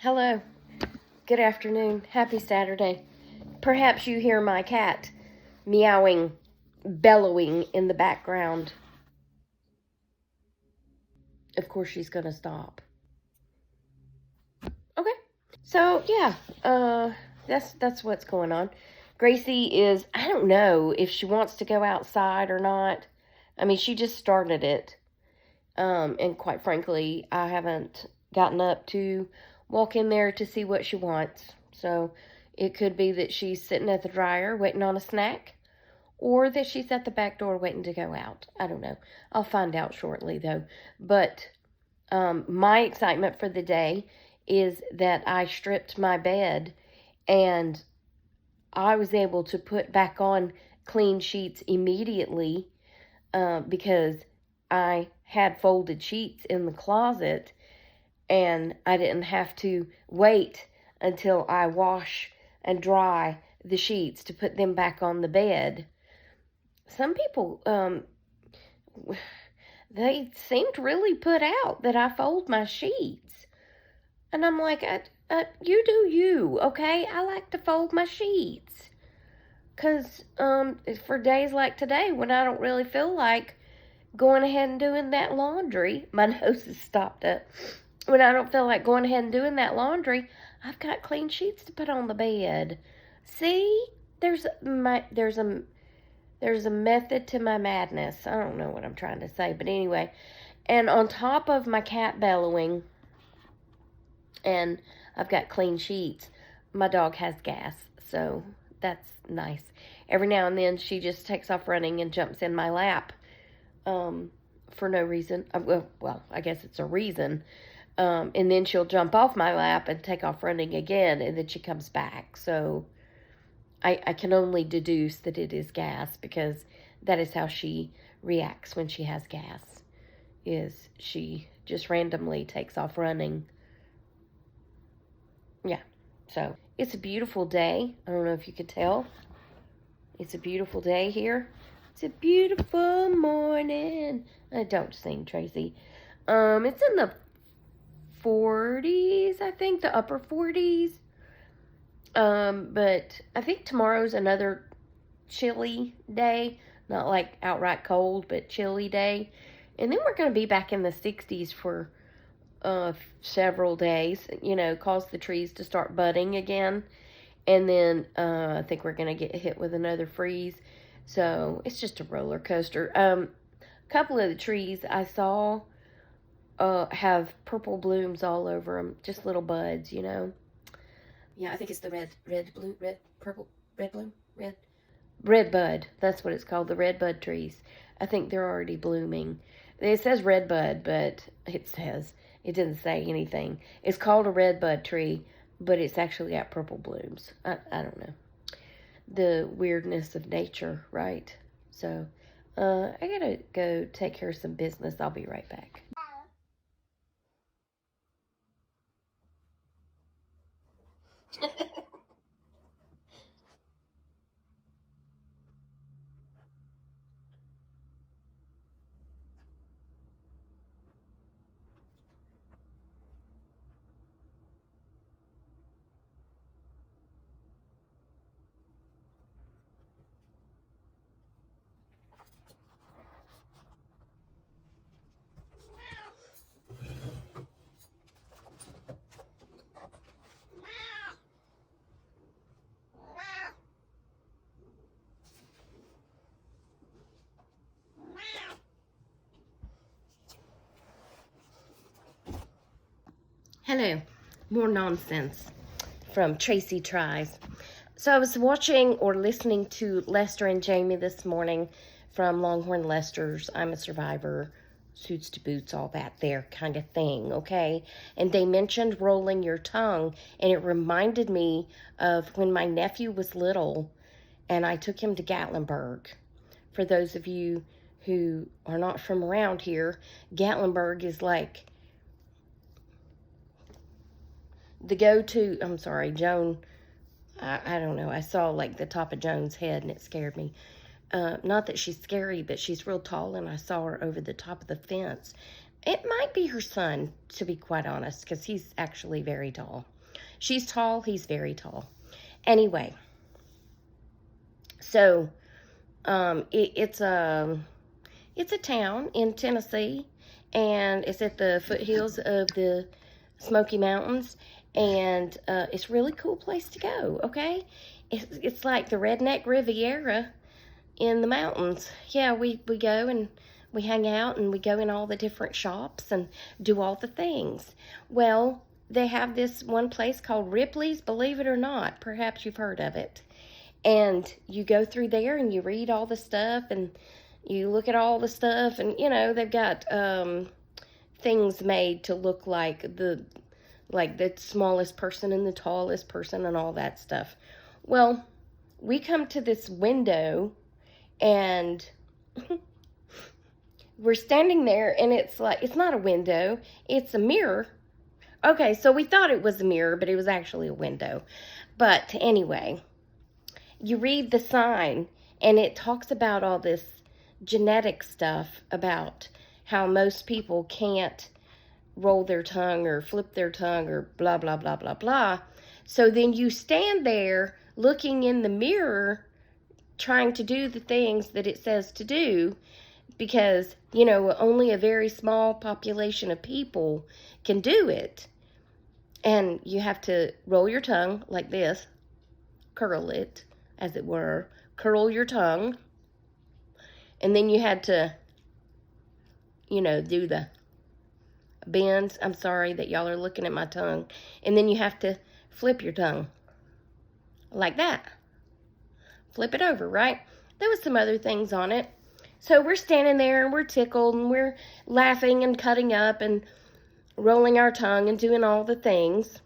Hello. Good afternoon. Happy Saturday. Perhaps you hear my cat meowing, bellowing in the background. Of course, she's going to stop. Okay. So, yeah, that's what's going on. Gracie is, I don't know if she wants to go outside or not. I mean, she just started it. And quite frankly, I haven't gotten up to walk in there to see what she wants. So it could be that she's sitting at the dryer waiting on a snack, or that she's at the back door waiting to go out. I don't know. I'll find out shortly, though. But my excitement for the day is that I stripped my bed and I was able to put back on clean sheets immediately because I had folded sheets in the closet and I didn't have to wait until I wash and dry the sheets to put them back on the bed. Some people, they seemed really put out that I fold my sheets. And I'm like, you do you, okay? I like to fold my sheets. Because for days like today when I don't really feel like going ahead and doing that laundry, my nose is stopped up. When I don't feel like going ahead and doing that laundry, I've got clean sheets to put on the bed. See? There's a method to my madness. I don't know what I'm trying to say, but anyway. And on top of my cat bellowing, and I've got clean sheets, my dog has gas, so that's nice. Every now and then she just takes off running and jumps in my lap for no reason. Well, I guess it's a reason. And then she'll jump off my lap and take off running again, and then she comes back. So I can only deduce that it is gas, because that is how she reacts when she has gas, is she just randomly takes off running. Yeah, so it's a beautiful day. I don't know if you could tell. It's a beautiful day here. It's a beautiful morning. Don't sing, Tracy. It's in the 40s, I think, the upper 40s. But I think tomorrow's another chilly day. Not like outright cold, but chilly day. And then we're going to be back in the 60s for several days, cause the trees to start budding again. And then I think we're going to get hit with another freeze. So it's just a roller coaster. A couple of the trees I saw have purple blooms all over them, just little buds, Yeah, I think it's the red bud. That's what it's called, the red bud trees. I think they're already blooming. It says red bud, but it didn't say anything. It's called a red bud tree, but it's actually got purple blooms. I don't know. The weirdness of nature, right? So, I gotta go take care of some business. I'll be right back. Hello, more nonsense from Tracy Tries. So I was watching or listening to Lester and Jamie this morning from Longhorn Lester's I'm a Survivor, Suits to Boots, all that there kind of thing, okay? And they mentioned rolling your tongue, and it reminded me of when my nephew was little and I took him to Gatlinburg. For those of you who are not from around here, Gatlinburg is like the go-to. I'm sorry, Joan, I don't know, I saw like the top of Joan's head and it scared me. Not that she's scary, but she's real tall, and I saw her over the top of the fence. It might be her son, to be quite honest, because he's actually very tall. She's tall, he's very tall. Anyway, so it's a town in Tennessee, and it's at the foothills of the Smoky Mountains, and it's a really cool place to go, okay? It's like the Redneck Riviera in the mountains. Yeah, we go and we hang out and we go in all the different shops and do all the things. Well, they have this one place called Ripley's, believe it or not. Perhaps you've heard of it. And you go through there and you read all the stuff and you look at all the stuff, and you know, they've got things made to look like the smallest person and the tallest person and all that stuff. Well, we come to this window and we're standing there, and it's like, it's not a window, it's a mirror. Okay, so we thought it was a mirror, but it was actually a window. But anyway, you read the sign, and it talks about all this genetic stuff about how most people can't roll their tongue or flip their tongue or blah, blah, blah, blah, blah. So then you stand there looking in the mirror, trying to do the things that it says to do, because, you know, only a very small population of people can do it. And you have to roll your tongue like this, curl it, as it were, curl your tongue. And then you had to, you know, do the bends. I'm sorry that y'all are looking at my tongue. And then you have to flip your tongue like that. Flip it over, right? There was some other things on it. So we're standing there and we're tickled and we're laughing and cutting up and rolling our tongue and doing all the things.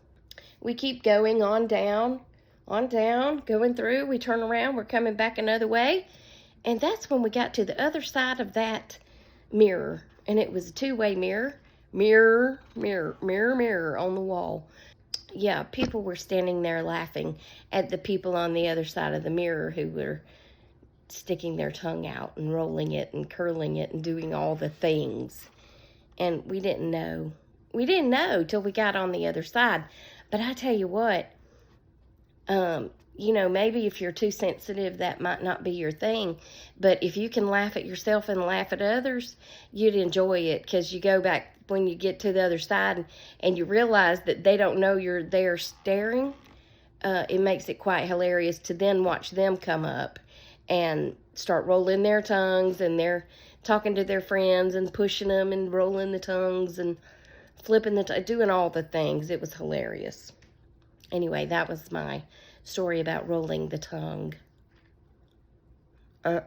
We keep going on down, going through. We turn around, we're coming back another way. And that's when we got to the other side of that mirror. And it was a two-way mirror. Mirror, mirror, mirror, mirror on the wall. Yeah, people were standing there laughing at the people on the other side of the mirror who were sticking their tongue out and rolling it and curling it and doing all the things. And we didn't know. We didn't know till we got on the other side. But I tell you what, you know, maybe if you're too sensitive, that might not be your thing. But if you can laugh at yourself and laugh at others, you'd enjoy it, because you go back when you get to the other side and you realize that they don't know you're there staring. It makes it quite hilarious to then watch them come up and start rolling their tongues, and they're talking to their friends and pushing them and rolling the tongues and flipping doing all the things. It was hilarious. Anyway, that was my story about rolling the tongue. All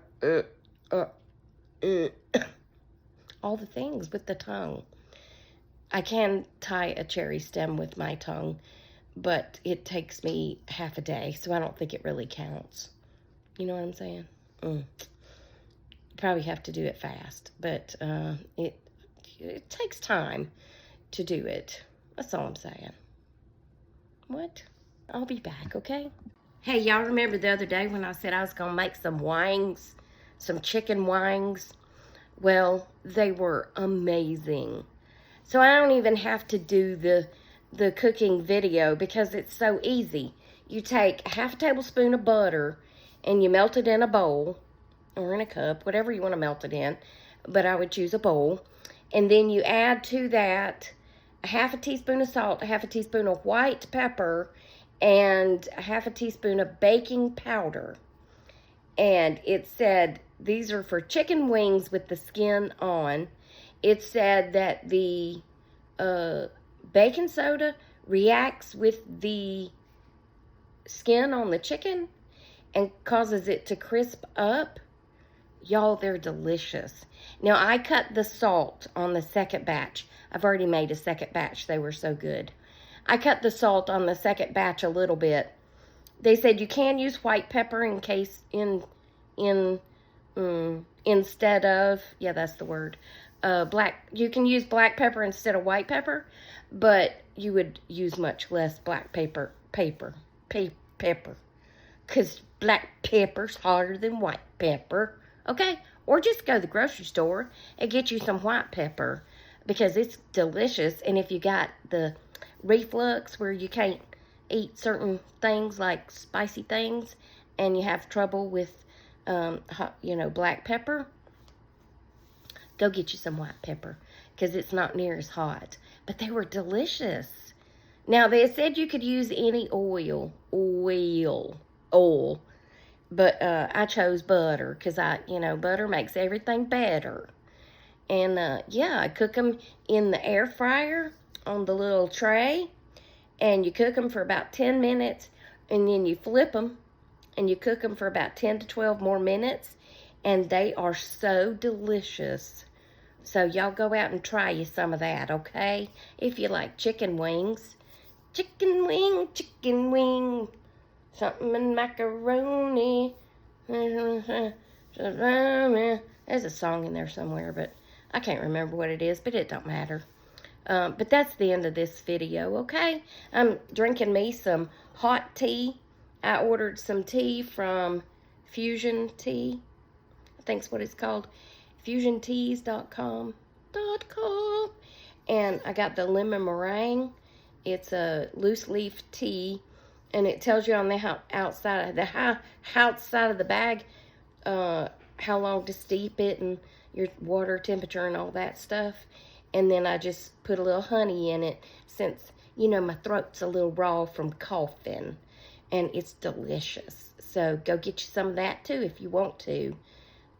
the things with the tongue. I can tie a cherry stem with my tongue, but it takes me half a day, so I don't think it really counts. You know what I'm saying? Probably have to do it fast, but it takes time to do it. That's all I'm saying. What? I'll be back, okay? Hey, y'all remember the other day when I said I was going to make some wangs, some chicken wangs? Well, they were amazing. So I don't even have to do the cooking video because it's so easy. You take a half a tablespoon of butter and you melt it in a bowl or in a cup, whatever you want to melt it in, but I would choose a bowl. And then you add to that a half a teaspoon of salt, a half a teaspoon of white pepper, and a half a teaspoon of baking powder. And it said these are for chicken wings with the skin on. It said that the baking soda reacts with the skin on the chicken and causes it to crisp up. Y'all, they're delicious. Now, I cut the salt on the second batch. I've already made a second batch. They were so good. I cut the salt on the second batch a little bit. They said you can use white pepper instead of, yeah, that's the word, you can use black pepper instead of white pepper, but you would use much less black pepper, because black pepper's harder than white pepper, okay? Or just go to the grocery store and get you some white pepper, because it's delicious. And if you got the reflux where you can't eat certain things like spicy things and you have trouble with, black pepper, go get you some white pepper because it's not near as hot. But they were delicious. Now, they said you could use any oil. But I chose butter because butter makes everything better. And I cook them in the air fryer on the little tray. And you cook them for about 10 minutes. And then you flip them. And you cook them for about 10 to 12 more minutes. And they are so delicious. So y'all go out and try you some of that, okay? If you like chicken wings. Chicken wing. Something in macaroni. There's a song in there somewhere, but I can't remember what it is, but it don't matter. But that's the end of this video, okay? I'm drinking me some hot tea. I ordered some tea from Fusion Tea. I think's what it's called. FusionTeas.com. And I got the lemon meringue. It's a loose leaf tea. And it tells you on the outside of the bag how long to steep it and your water temperature and all that stuff. And then I just put a little honey in it since, my throat's a little raw from coughing. And it's delicious. So go get you some of that too if you want to.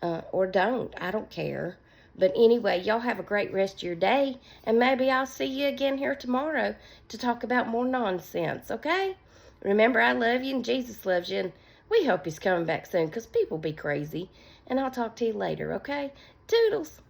Or don't. I don't care. But anyway, y'all have a great rest of your day. And maybe I'll see you again here tomorrow to talk about more nonsense, okay? Remember, I love you and Jesus loves you. And we hope he's coming back soon because people be crazy. And I'll talk to you later, okay? Toodles.